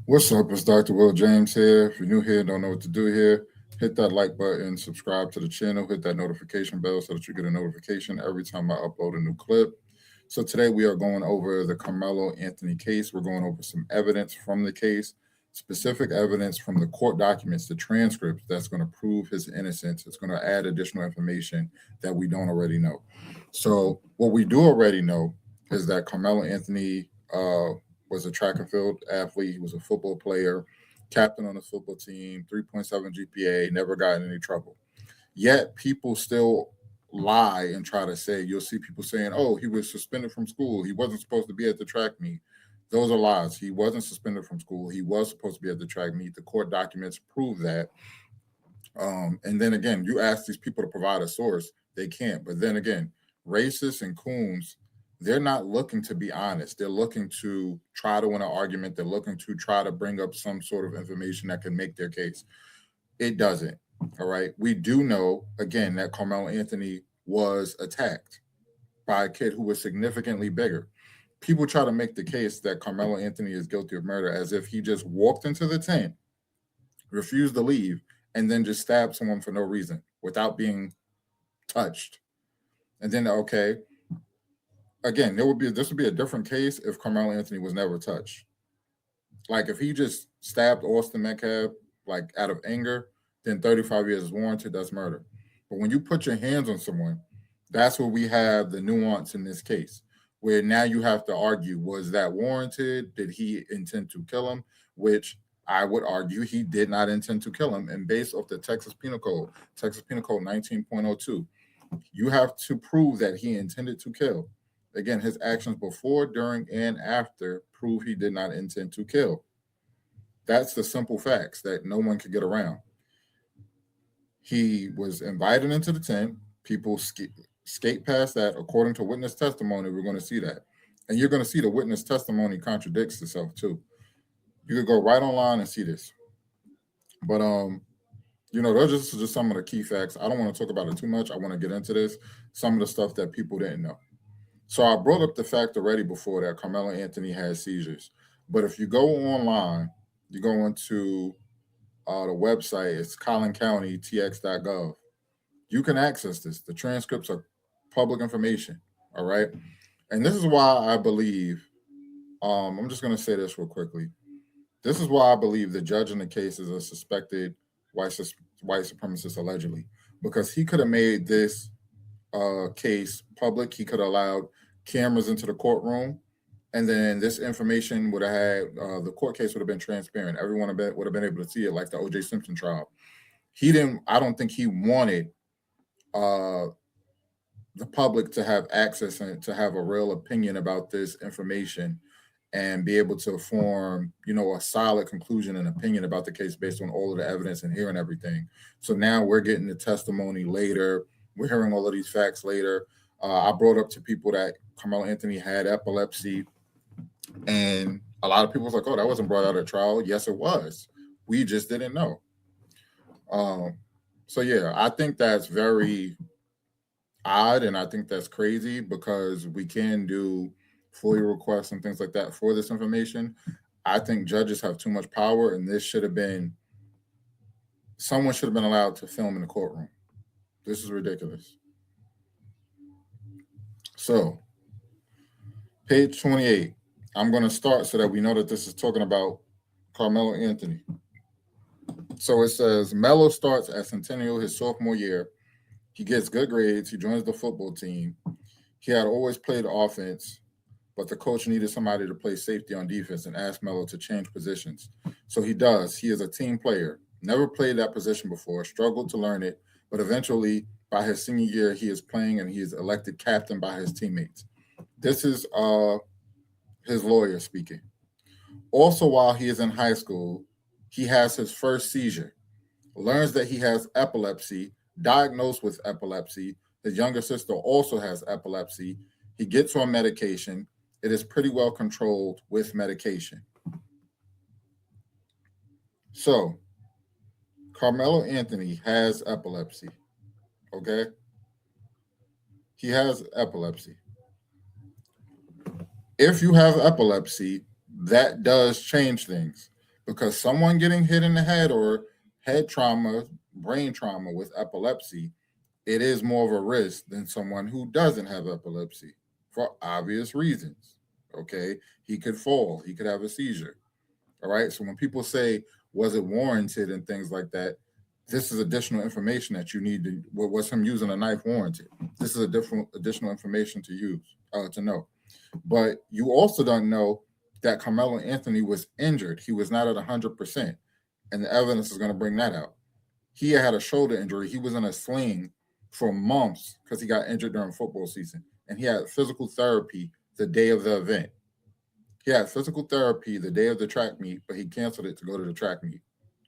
What's up? It's Dr. Will James here. If you're new here, don't know what to do here, hit that like button, subscribe to the channel, hit that notification bell so that you get a notification every time I upload a new clip. So today we are going over the Karmelo Anthony case. We're going over some evidence from the case, specific evidence from the court documents, the transcripts that's going to prove his innocence. It's going to add additional information that we don't already know. So what we do already know is that Karmelo Anthony was a track and field athlete. He was a football player, captain on the football team, 3.7 GPA, never got in any trouble. Yet people still lie and try to say, you'll see people saying, oh, he was suspended from school. He wasn't supposed to be at the track meet. Those are lies. He wasn't suspended from school. He was supposed to be at the track meet. The court documents prove that. And then again, you ask these people to provide a source, they can't. But then again, racists and coons, they're not looking to be honest. They're looking to try to win an argument. They're looking to try to bring up some sort of information that can make their case. It doesn't. All right. We do know, again, that Karmelo Anthony was attacked by a kid who was significantly bigger. People try to make the case that Karmelo Anthony is guilty of murder as if he just walked into the tent, refused to leave, and then just stabbed someone for no reason without being touched. And then, okay, again, this would be a different case if Karmelo Anthony was never touched. Like if he just stabbed Austin Metcalf like out of anger, then 35 years is warranted. That's murder. But when you put your hands on someone, that's where we have the nuance in this case, where now you have to argue, was that warranted? Did he intend to kill him? Which I would argue he did not intend to kill him. And based off the Texas Penal Code 19.02, you have to prove that he intended to kill. Again, his actions before, during, and after prove he did not intend to kill. That's the simple facts that no one could get around. He was invited into the tent. People skate past that. According to witness testimony, we're going to see that. And you're going to see the witness testimony contradicts itself too. You could go right online and see this. But those are just some of the key facts. I don't want to talk about it too much. I want to get into this. Some of the stuff that people didn't know. So I brought up the fact already before that Karmelo Anthony has seizures. But if you go online, you go into the website, it's collincountytx.gov. You can access this. The transcripts are public information, all right? And this is why I believe, I'm just going to say this real quickly. This is why I believe the judge in the case is a suspected white supremacist, allegedly, because he could have made this case public. He could have allowed cameras into the courtroom, and then this information would have had the court case would have been transparent. Everyone would have been able to see it, like the O.J. Simpson trial. He didn't. I don't think he wanted the public to have access and to have a real opinion about this information and be able to form, a solid conclusion and opinion about the case based on all of the evidence and hearing everything. So now we're getting the testimony later. We're hearing all of these facts later. I brought up to people that Karmelo Anthony had epilepsy, and a lot of people was like, "Oh, that wasn't brought out at trial." Yes, it was. We just didn't know. So yeah, I think that's very odd, and I think that's crazy because we can do FOIA requests and things like that for this information. I think judges have too much power, and someone should have been allowed to film in the courtroom. This is ridiculous. So, page 28. I'm going to start so that we know that this is talking about Karmelo Anthony. So it says, Melo starts at Centennial his sophomore year. He gets good grades. He joins the football team. He had always played offense, but the coach needed somebody to play safety on defense and asked Melo to change positions. So he does. He is a team player. Never played that position before, struggled to learn it, but eventually, by his senior year, he is playing and he is elected captain by his teammates. This is his lawyer speaking. Also, while he is in high school, he has his first seizure, learns that he has epilepsy, diagnosed with epilepsy. His younger sister also has epilepsy. He gets on medication. It is pretty well controlled with medication. So, Karmelo Anthony has epilepsy, okay? He has epilepsy. If you have epilepsy, that does change things because someone getting hit in the head or head trauma, brain trauma with epilepsy, it is more of a risk than someone who doesn't have epilepsy for obvious reasons. Okay. He could fall, he could have a seizure. All right. So when people say, was it warranted and things like that, this is additional information that you need to, was him using a knife warranted? This is a different additional information to use, to know. But you also don't know that Karmelo Anthony was injured. He was not at 100%. And the evidence is going to bring that out. He had a shoulder injury. He was in a sling for months because he got injured during football season. And he had physical therapy the day of the event. He had physical therapy the day of the track meet, but he canceled it to go to the track meet.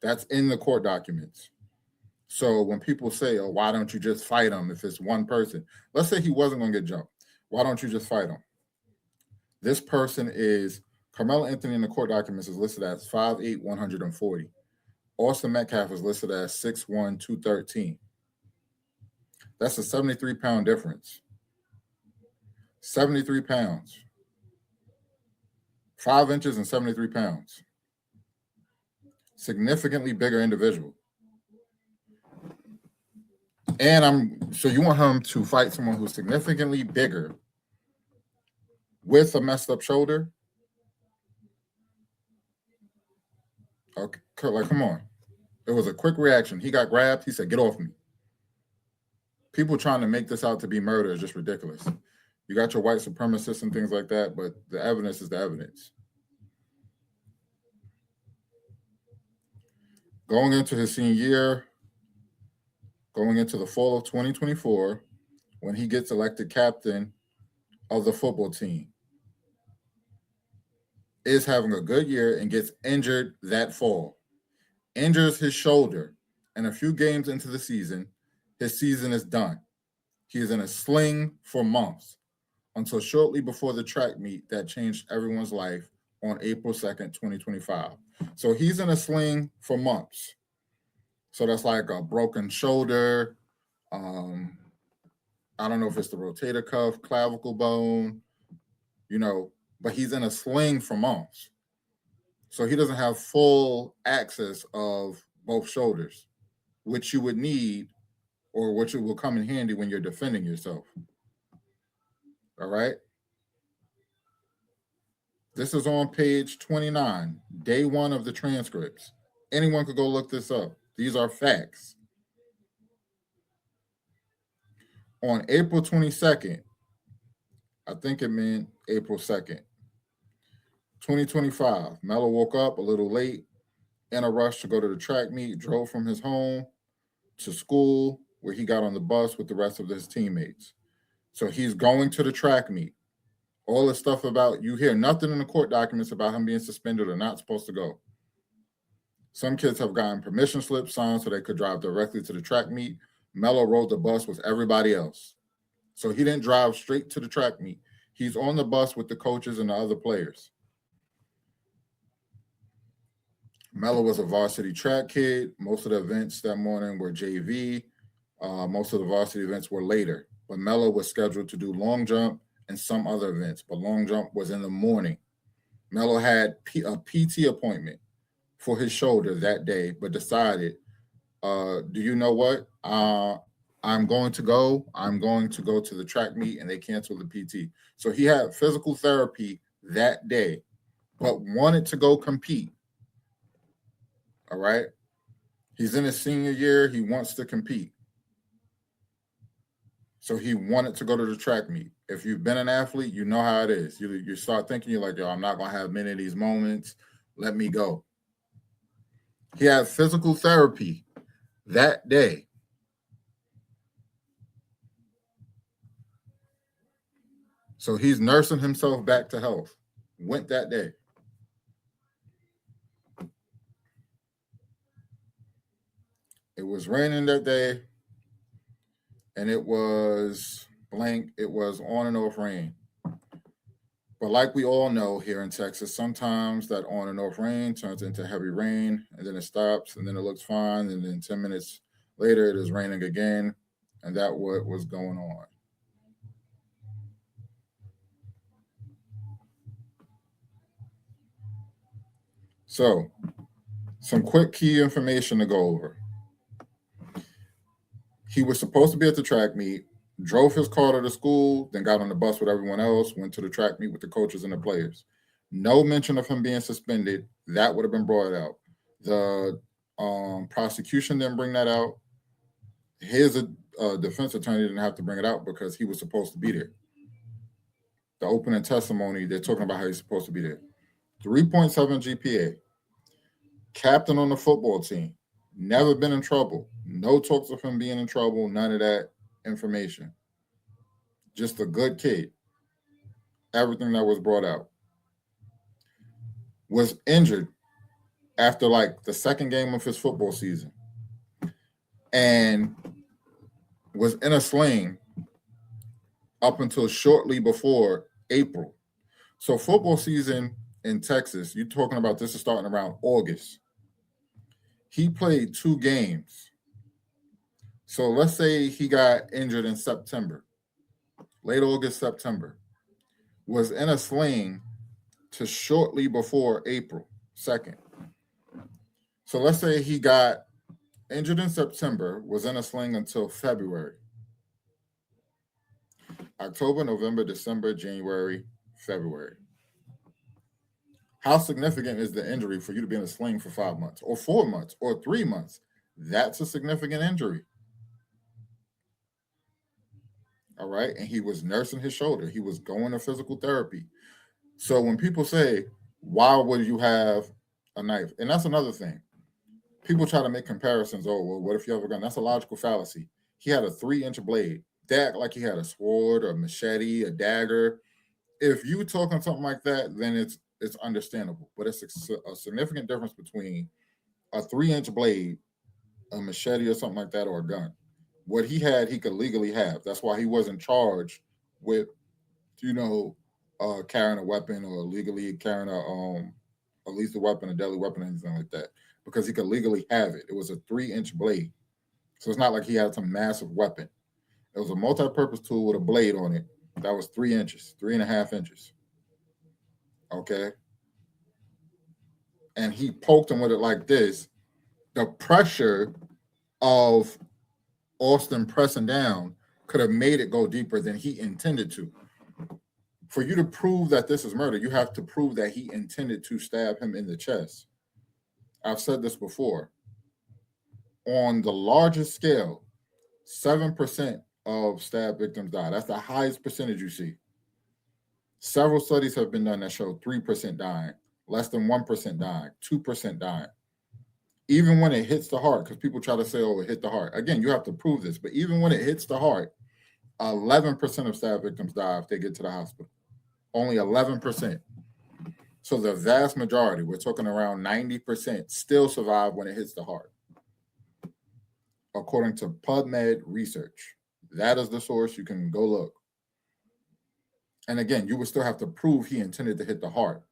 That's in the court documents. So when people say, oh, why don't you just fight him if it's one person? Let's say he wasn't going to get jumped. Why don't you just fight him? This person is, Karmelo Anthony in the court documents is listed as 5'8", 140. Austin Metcalf is listed as 6'1", 213. That's a 73-pound difference. 73 pounds. 5 inches and 73 pounds. Significantly bigger individual. And so you want him to fight someone who's significantly bigger with a messed up shoulder? Okay, like, come on. It was a quick reaction. He got grabbed. He said, get off me. People trying to make this out to be murder is just ridiculous. You got your white supremacists and things like that, but the evidence is the evidence. Going into his senior year, going into the fall of 2024, when he gets elected captain of the football team, is having a good year and gets injured that fall. Injures his shoulder, and a few games into the season, his season is done. He is in a sling for months until shortly before the track meet that changed everyone's life on April 2nd, 2025. So he's in a sling for months. So that's like a broken shoulder. I don't know if it's the rotator cuff, clavicle bone, but he's in a sling for months. So he doesn't have full access of both shoulders, which you would need or which will come in handy when you're defending yourself. All right. This is on page 29, day 1 of the transcripts. Anyone could go look this up. These are facts. On April 22nd, I think it meant April 2nd, 2025, Melo woke up a little late in a rush to go to the track meet, drove from his home to school where he got on the bus with the rest of his teammates. So he's going to the track meet. All the stuff about, you hear nothing in the court documents about him being suspended or not supposed to go. Some kids have gotten permission slips signed so they could drive directly to the track meet. Melo rode the bus with everybody else. So he didn't drive straight to the track meet. He's on the bus with the coaches and the other players. Melo was a varsity track kid. Most of the events that morning were JV. Most of the varsity events were later. But Melo was scheduled to do long jump and some other events, but long jump was in the morning. Melo had a PT appointment for his shoulder that day, but decided, do you know what? I'm going to go to the track meet, and they canceled the PT. So he had physical therapy that day, but wanted to go compete. All right. He's in his senior year. He wants to compete. So he wanted to go to the track meet. If you've been an athlete, you know how it is. You start thinking, you're like, yo, I'm not going to have many of these moments. Let me go. He had physical therapy that day. So he's nursing himself back to health. Went that day. It was raining that day, and it was blank. It was on and off rain. But like we all know here in Texas, sometimes that on and off rain turns into heavy rain, and then it stops, and then it looks fine, and then 10 minutes later it is raining again, and that's what was going on. So Some quick key information to go over. He was supposed to be at the track meet, drove his car to the school, then got on the bus with everyone else, went to the track meet with the coaches and the players. No mention of him being suspended. That would have been brought out. The prosecution didn't bring that out. His defense attorney didn't have to bring it out because he was supposed to be there. The opening testimony, they're talking about how he's supposed to be there. 3.7 GPA. Captain on the football team. Never been in trouble. No talks of him being in trouble. None of that information. Just a good kid. Everything that was brought out. Was injured after like the second game of his football season. And was in a sling up until shortly before April. So football season in Texas, you're talking about this is starting around August. He played 2 games. So let's say he got injured in September, late August, September, was in a sling to shortly before April 2nd. So let's say he got injured in September, was in a sling until February. October, November, December, January, February. How significant is the injury for you to be in a sling for 5 months or 4 months or 3 months? That's a significant injury. All right. And he was nursing his shoulder. He was going to physical therapy. So when people say, why would you have a knife? And that's another thing. People try to make comparisons. Oh, well, what if you have a gun? That's a logical fallacy. He had a 3-inch blade. They act like he had a sword, a machete, a dagger. If you talking something like that, then it's understandable. But it's a significant difference between a 3-inch blade, a machete or something like that, or a gun. What he had, he could legally have. That's why he wasn't charged with, carrying a weapon or legally carrying a lethal weapon, a deadly weapon, anything like that, because he could legally have it. It was a 3-inch blade. So it's not like he had some massive weapon. It was a multi-purpose tool with a blade on it that was 3 inches, 3.5 inches. Okay. And he poked him with it like this. The pressure of Austin pressing down could have made it go deeper than he intended to. For you to prove that this is murder, you have to prove that he intended to stab him in the chest. I've said this before. On the largest scale, 7% of stab victims die. That's the highest percentage you see. Several studies have been done that show 3% dying, less than 1% dying, 2% dying. Even when it hits the heart, because people try to say, oh, it hit the heart. Again, you have to prove this, but even when it hits the heart, 11% of stab victims die if they get to the hospital. Only 11%. So the vast majority, we're talking around 90%, still survive when it hits the heart. According to PubMed research. That is the source. You can go look. And again, you would still have to prove he intended to hit the heart.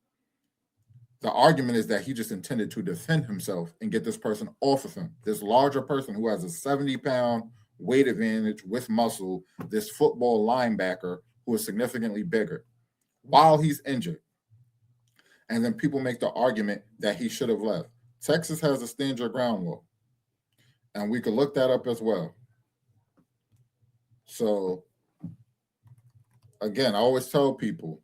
The argument is that he just intended to defend himself and get this person off of him. This larger person who has a 70-pound weight advantage with muscle, this football linebacker who is significantly bigger, while he's injured. And then people make the argument that he should have left. Texas has a stand your ground law. And we could look that up as well. So, again, I always tell people,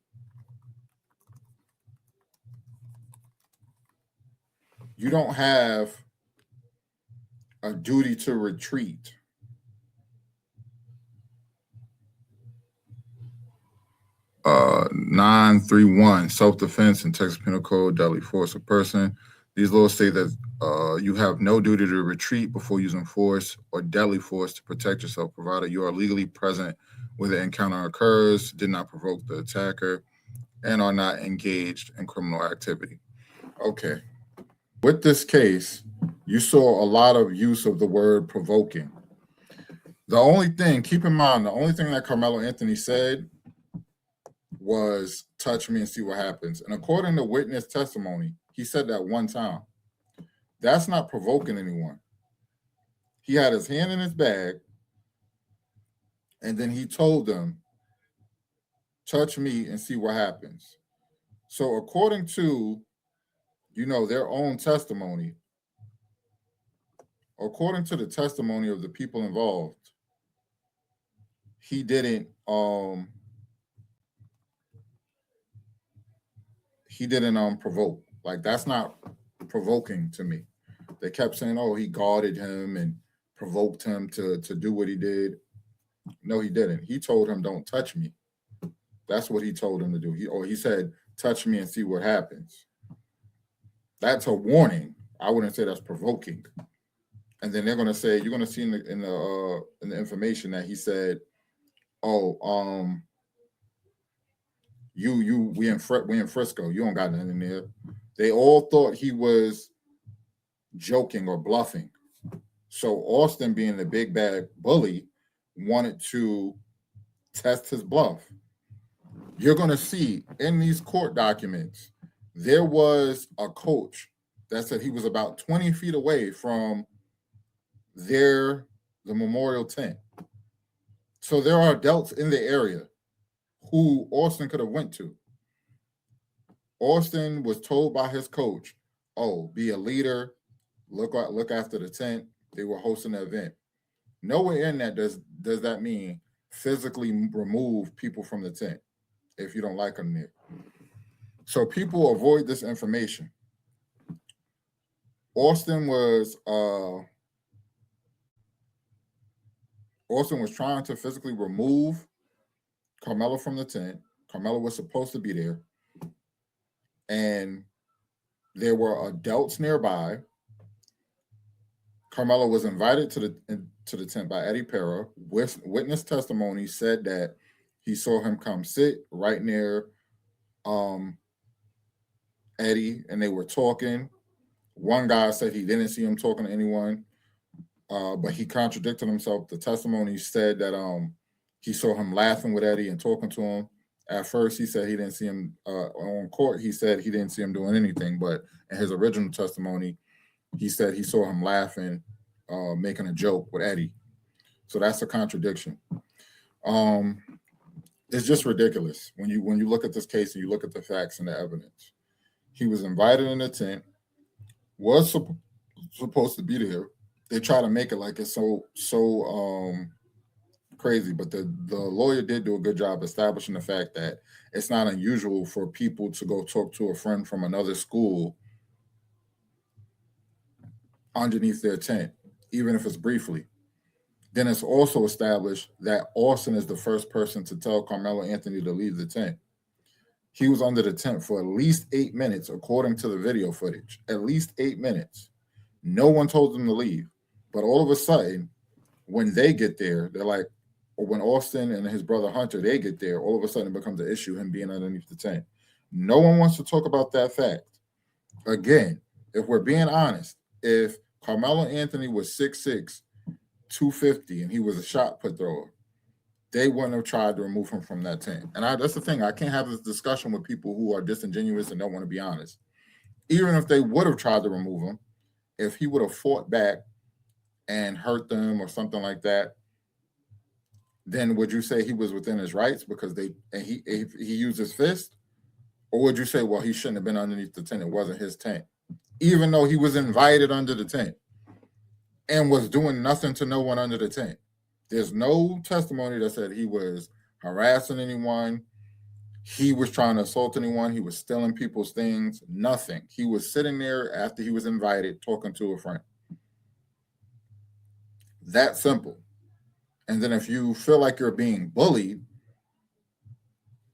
you don't have a duty to retreat. Uh, 931, self-defense in Texas Penal Code, deadly force of person. These laws say that you have no duty to retreat before using force or deadly force to protect yourself, provided you are legally present when the encounter occurs, did not provoke the attacker, and are not engaged in criminal activity. Okay. With this case, you saw a lot of use of the word provoking. The only thing, keep in mind, the only thing that Karmelo Anthony said was touch me and see what happens. And according to witness testimony, he said that one time. That's not provoking anyone. He had his hand in his bag, and then he told them, touch me and see what happens. So according to, their own testimony, according to the testimony of the people involved, he didn't provoke. Like, that's not provoking to me. They kept saying, oh, he guarded him and provoked him to do what he did. No, he didn't. He told him, don't touch me. That's what he told him to do. He said, touch me and see what happens. That's a warning. I wouldn't say that's provoking. And then they're going to say, you're going to see in the information that he said, oh, we in Frisco. You don't got nothing in there. They all thought he was joking or bluffing. So Austin, being the big bad bully, wanted to test his bluff. You're going to see in these court documents, there was a coach that said he was about 20 feet away from the memorial tent. So there are adults in the area who Austin could have went to. Austin was told by his coach, oh, be a leader, look after the tent. They were hosting an event. Nowhere in that does that mean physically remove people from the tent if you don't like them there. So people avoid this information. Austin was trying to physically remove Karmelo from the tent. Karmelo was supposed to be there. And there were adults nearby. Karmelo was invited to the tent by Eddie Pera. Witness testimony said that he saw him come sit right near Eddie, and they were talking. One guy said he didn't see him talking to anyone, but he contradicted himself. The testimony said that he saw him laughing with Eddie and talking to him. At first, he said he didn't see him on court. He said he didn't see him doing anything, but in his original testimony, he said he saw him laughing, making a joke with Eddie. So that's a contradiction. It's just ridiculous when you look at this case and you look at the facts and the evidence. He was invited in the tent, was supposed to be there. They try to make it like it's so crazy, but the lawyer did do a good job establishing the fact that it's not unusual for people to go talk to a friend from another school underneath their tent, even if it's briefly. Then it's also established that Austin is the first person to tell Karmelo Anthony to leave the tent. He was under the tent for at least 8 minutes, according to the video footage. At least 8 minutes. No one told him to leave. But all of a sudden, when they get there, they're like, or when Austin and his brother Hunter, they get there, all of a sudden it becomes an issue, him being underneath the tent. No one wants to talk about that fact. Again, if we're being honest, if Karmelo Anthony was 6'6", 250, and he was a shot put thrower, they wouldn't have tried to remove him from that tent. And that's the thing. I can't have this discussion with people who are disingenuous and don't want to be honest. Even if they would have tried to remove him, if he would have fought back and hurt them or something like that, then would you say he was within his rights because he used his fist? Or would you say, well, he shouldn't have been underneath the tent, it wasn't his tent, even though he was invited under the tent and was doing nothing to no one under the tent? There's no testimony that said he was harassing anyone, he was trying to assault anyone, he was stealing people's things, nothing. He was sitting there after he was invited talking to a friend. That simple. And then if you feel like you're being bullied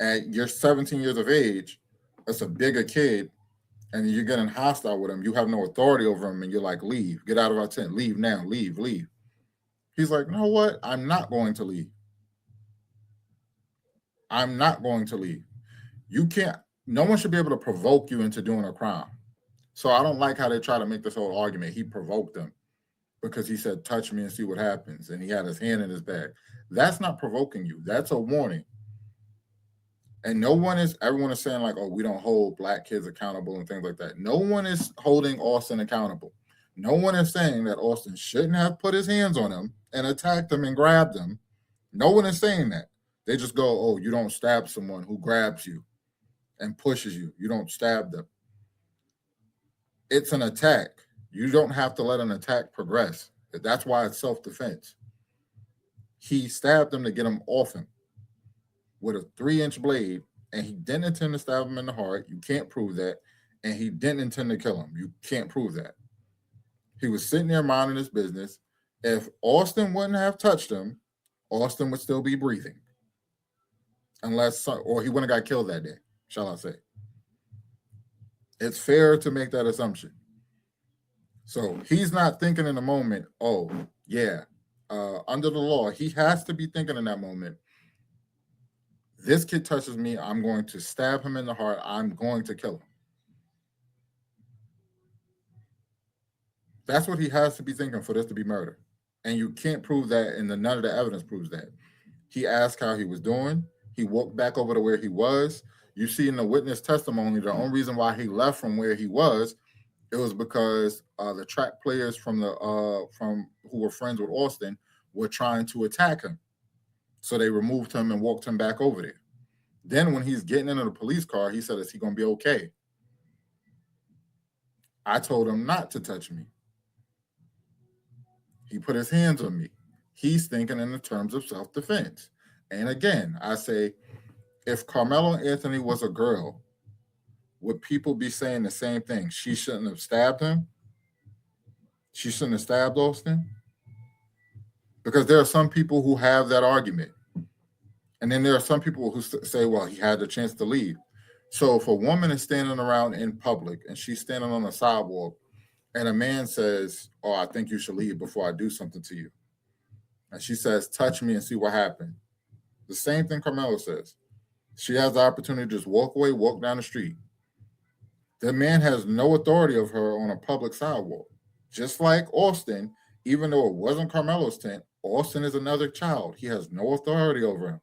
at you're 17 years of age, that's a bigger kid, and you're getting hostile with him, you have no authority over him, and you're like, leave, get out of our tent, leave now, leave. He's like, you know what? I'm not going to leave. I'm not going to leave. You can't, no one should be able to provoke you into doing a crime. So I don't like how they try to make this whole argument. He provoked them because he said, touch me and see what happens. And he had his hand in his bag. That's not provoking you. That's a warning. And everyone is saying like, oh, we don't hold black kids accountable and things like that. No one is holding Austin accountable. No one is saying that Austin shouldn't have put his hands on him and attacked him and grabbed him. No one is saying that. They just go, oh, you don't stab someone who grabs you and pushes you. You don't stab them. It's an attack. You don't have to let an attack progress. That's why it's self-defense. He stabbed him to get him off him with a 3-inch blade, and he didn't intend to stab him in the heart. You can't prove that. And he didn't intend to kill him. You can't prove that. He was sitting there minding his business. If Austin wouldn't have touched him, Austin would still be breathing. Or he wouldn't have got killed that day, shall I say. It's fair to make that assumption. So he's not thinking in the moment, oh, yeah, under the law, he has to be thinking in that moment, this kid touches me, I'm going to stab him in the heart, I'm going to kill him. That's what he has to be thinking for this to be murder. And you can't prove that, and none of the evidence proves that. He asked how he was doing. He walked back over to where he was. You see in the witness testimony, the only reason why he left from where he was, it was because the track players from who were friends with Austin were trying to attack him. So they removed him and walked him back over there. Then when he's getting into the police car, he said, is he going to be okay? I told him not to touch me. He put his hands on me. He's thinking in the terms of self-defense. And again, I say, if Karmelo Anthony was a girl, would people be saying the same thing? She shouldn't have stabbed him? She shouldn't have stabbed Austin? Because there are some people who have that argument. And then there are some people who say, well, he had the chance to leave. So if a woman is standing around in public and she's standing on the sidewalk and a man says, oh, I think you should leave before I do something to you. And she says, touch me and see what happened. The same thing Karmelo says. She has the opportunity to just walk away, walk down the street. The man has no authority of her on a public sidewalk. Just like Austin, even though it wasn't Carmelo's tent, Austin is another child. He has no authority over him.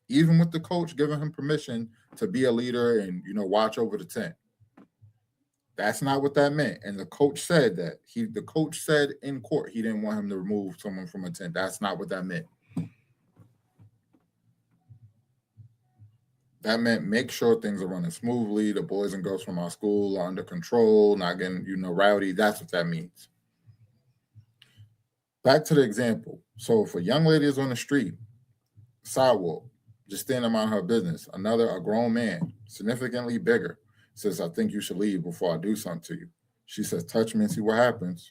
Even with the coach giving him permission to be a leader and, watch over the tent. That's not what that meant. And the coach said that. The coach said in court he didn't want him to remove someone from a tent. That's not what that meant. That meant make sure things are running smoothly. The boys and girls from our school are under control, not getting, rowdy. That's what that means. Back to the example. So if a young lady is on the street, sidewalk, just standing mind her business, a grown man, significantly bigger, says, I think you should leave before I do something to you. She says, touch me and see what happens.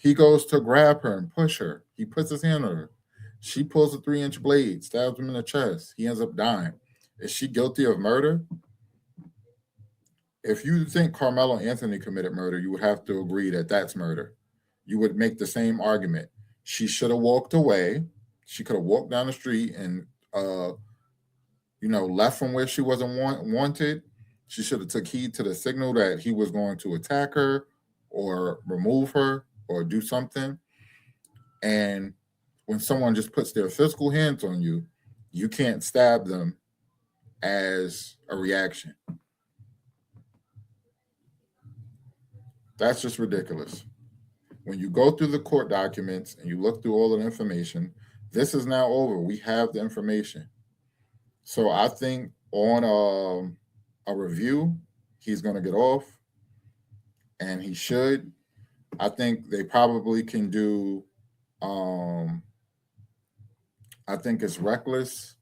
He goes to grab her and push her. He puts his hand on her. She pulls a 3-inch blade, stabs him in the chest. He ends up dying. Is she guilty of murder? If you think Karmelo Anthony committed murder, you would have to agree that that's murder. You would make the same argument. She should have walked away. She could have walked down the street and, left from where she wasn't wanted. She should have took heed to the signal that he was going to attack her or remove her or do something. And when someone just puts their physical hands on you, you can't stab them as a reaction. That's just ridiculous. When you go through the court documents and you look through all of the information, this is now over. We have the information. So I think on a review, he's going to get off, and he should. I think they probably can do, I think it's reckless.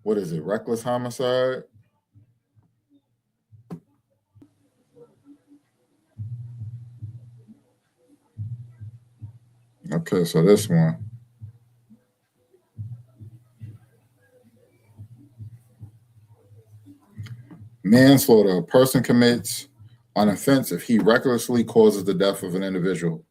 What is it? Reckless homicide? Okay, so this one. Manslaughter. A person commits an offense if he recklessly causes the death of an individual.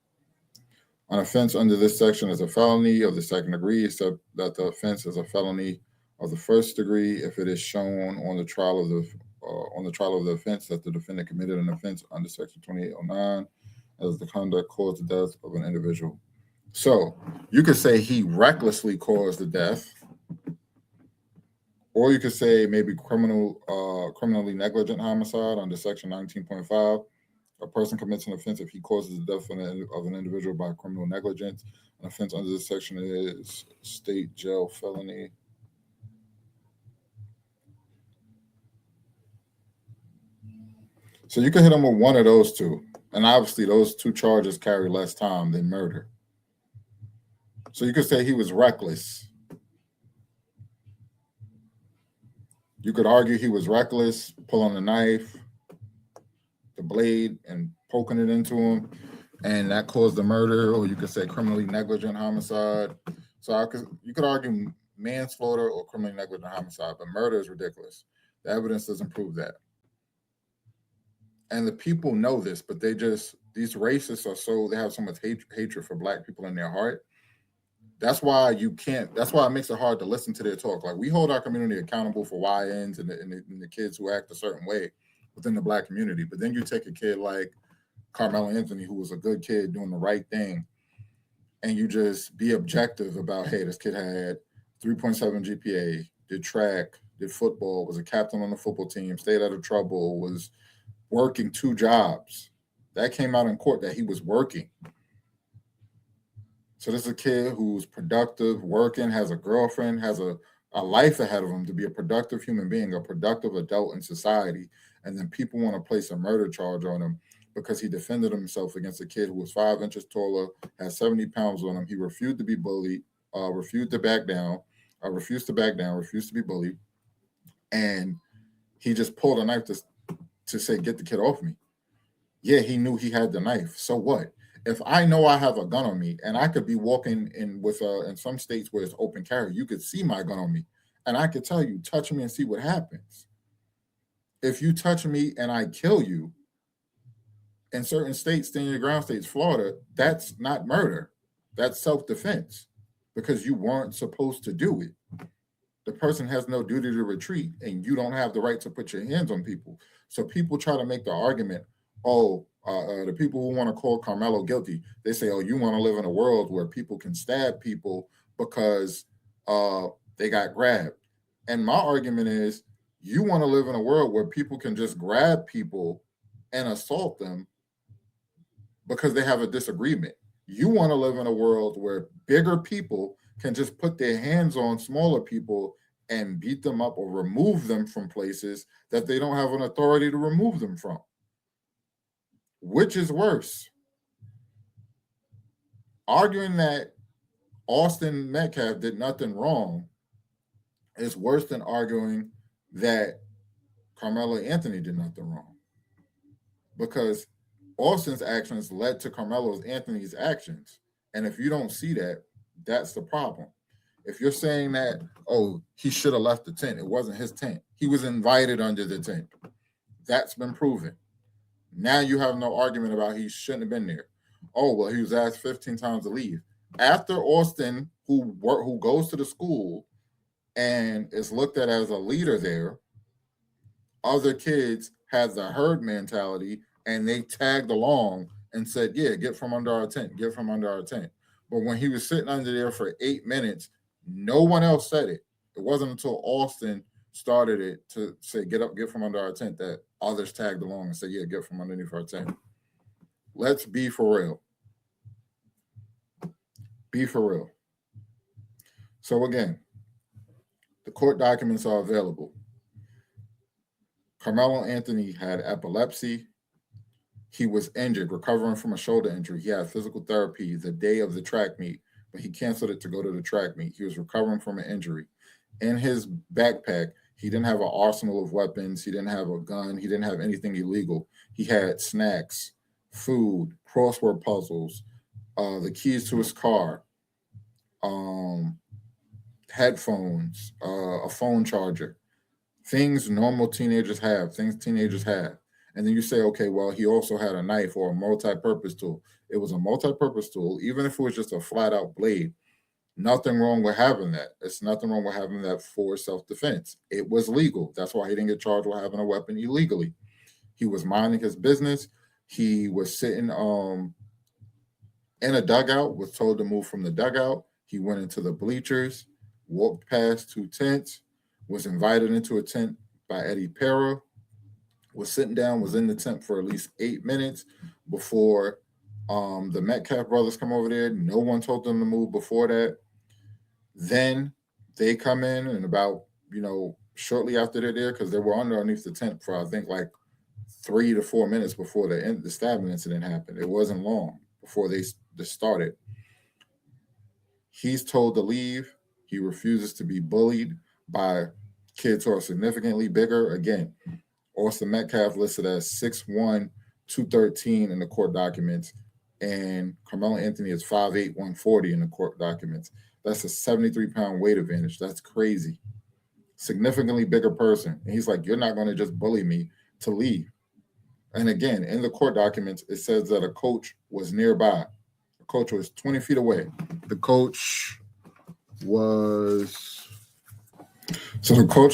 An offense under this section is a felony of the second degree, except that the offense is a felony of the first degree if it is shown on the trial of the offense that the defendant committed an offense under section 2809 as the conduct caused the death of an individual. So you could say he recklessly caused the death, or you could say maybe criminally negligent homicide under section 19.5. A person commits an offense if he causes the death of an individual by criminal negligence. An offense under this section is state jail felony. So you can hit him with one of those two. And obviously those two charges carry less time than murder. So you could say he was reckless. You could argue he was reckless, pulling the knife, the blade, and poking it into him, and that caused the murder. Or you could say criminally negligent homicide. So you could argue manslaughter or criminally negligent homicide, but murder is ridiculous. The evidence doesn't prove that. And the people know this, but these racists they have so much hatred for black people in their heart. That's why that's why it makes it hard to listen to their talk. Like, we hold our community accountable for YNs and the kids who act a certain way within the black community. But then you take a kid like Karmelo Anthony, who was a good kid doing the right thing, and you just be objective about, hey, this kid had 3.7 GPA, did track, did football, was a captain on the football team, stayed out of trouble, was working 2 jobs. That came out in court that he was working. So this is a kid who's productive, working, has a girlfriend, has a life ahead of him to be a productive human being, a productive adult in society. And then people want to place a murder charge on him because he defended himself against a kid who was 5 inches taller, had 70 pounds on him. He refused to be bullied, refused to back down, refused to be bullied. And he just pulled a knife to say, get the kid off me. Yeah, he knew he had the knife. So what? If I know I have a gun on me and I could be walking in some states where it's open carry, you could see my gun on me and I could tell you, touch me and see what happens. If you touch me and I kill you, in certain states, stand your ground states, Florida, that's not murder. That's self-defense because you weren't supposed to do it. The person has no duty to retreat and you don't have the right to put your hands on people. So people try to make the argument, the people who want to call Karmelo guilty, they say, oh, you want to live in a world where people can stab people because they got grabbed. And my argument is, you want to live in a world where people can just grab people and assault them because they have a disagreement. You want to live in a world where bigger people can just put their hands on smaller people and beat them up or remove them from places that they don't have an authority to remove them from. Which is worse? Arguing that Austin Metcalf did nothing wrong is worse than arguing that Karmelo Anthony did nothing wrong. Because Austin's actions led to Carmelo Anthony's actions. And if you don't see that, that's the problem. If you're saying that, oh, he should have left the tent, it wasn't his tent. He was invited under the tent. That's been proven. Now you have no argument about he shouldn't have been there. Oh, well, he was asked 15 times to leave. After Austin, who goes to the school and is looked at as a leader there, other kids had the herd mentality and they tagged along and said, yeah, get from under our tent, get from under our tent. But when he was sitting under there for 8 minutes, no one else said it. It wasn't until Austin started it to say, get up, get from under our tent, that others tagged along and said, yeah, get from underneath our tent. Let's be for real. Be for real. So again, the court documents are available. Karmelo Anthony had epilepsy. He was injured, recovering from a shoulder injury. He had physical therapy the day of the track meet, but he canceled it to go to the track meet. He was recovering from an injury. In his backpack, he didn't have an arsenal of weapons. He didn't have a gun. He didn't have anything illegal. He had snacks, food, crossword puzzles, the keys to his car, headphones, a phone charger, things normal teenagers have, things teenagers have. And then you say, okay, well, he also had a knife or a multi-purpose tool. It was a multi-purpose tool, even if it was just a flat-out blade. Nothing wrong with having that. It's nothing wrong with having that for self-defense. It was legal. That's why he didn't get charged with having a weapon illegally. He was minding his business. He was sitting in a dugout, was told to move from the dugout. He went into the bleachers, walked past 2 tents, was invited into a tent by Eddie Pera, was sitting down, was in the tent for at least 8 minutes before the Metcalf brothers come over there. No one told them to move before that. Then they come in and about, shortly after they're there, because they were underneath the tent for, I think, like 3 to 4 minutes before the stabbing incident happened. It wasn't long before they started. He's told to leave. He refuses to be bullied by kids who are significantly bigger. Again, Austin Metcalf listed as 6'1", 213 in the court documents, and Karmelo Anthony is 5'8", 140 in the court documents. That's a 73-pound weight advantage. That's crazy. Significantly bigger person. And he's like, you're not going to just bully me to leave. And again, in the court documents, it says that a coach was nearby. The coach was 20 feet away. The coach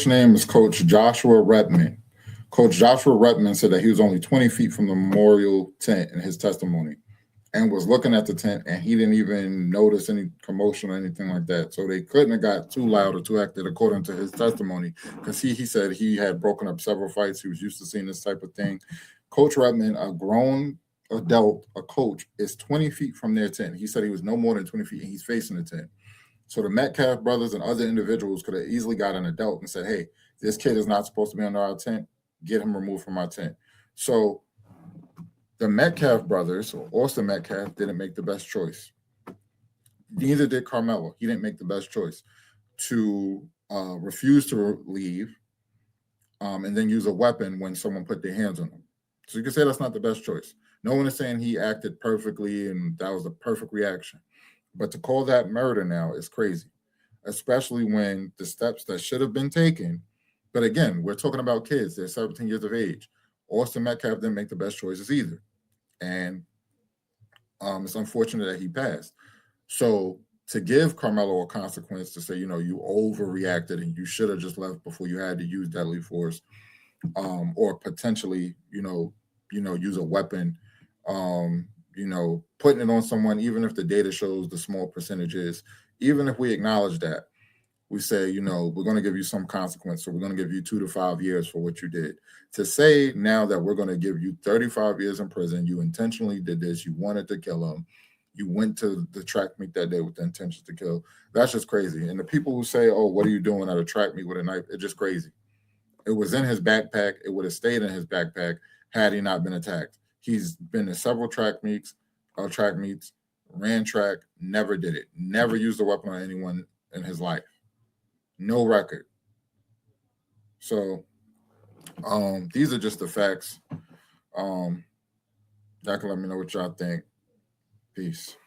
name is Coach Joshua Redman. Coach Joshua Redman said that he was only 20 feet from the memorial tent in his testimony and was looking at the tent, and he didn't even notice any commotion or anything like that. So they couldn't have got too loud or too active according to his testimony, because he said he had broken up several fights. He was used to seeing this type of thing. Coach Redman, a grown adult, a coach, is 20 feet from their tent. He said he was no more than 20 feet, and he's facing the tent. So the Metcalf brothers and other individuals could have easily got an adult and said, hey, this kid is not supposed to be under our tent. Get him removed from our tent. So the Metcalf brothers, or Austin Metcalf, didn't make the best choice. Neither did Karmelo. He didn't make the best choice to refuse to leave and then use a weapon when someone put their hands on him. So you can say that's not the best choice. No one is saying he acted perfectly and that was the perfect reaction. But to call that murder now is crazy, especially when the steps that should have been taken. But again, we're talking about kids. They're 17 years of age. Austin Metcalf didn't make the best choices either. And it's unfortunate that he passed. So to give Karmelo a consequence to say, you overreacted and you should have just left before you had to use deadly force, or potentially, use a weapon, putting it on someone, even if the data shows the small percentages, even if we acknowledge that, we say, we're going to give you some consequence. So we're going to give you 2 to 5 years for what you did. To say now that we're going to give you 35 years in prison, you intentionally did this, you wanted to kill him, you went to the track meet that day with the intention to kill, that's just crazy. And the people who say, oh, what are you doing at a track meet with a knife? It's just crazy. It was in his backpack. It would have stayed in his backpack had he not been attacked. He's been in several track meets, ran track, never did it, never used a weapon on anyone in his life. No record. So these are just the facts. Y'all can let me know what y'all think. Peace.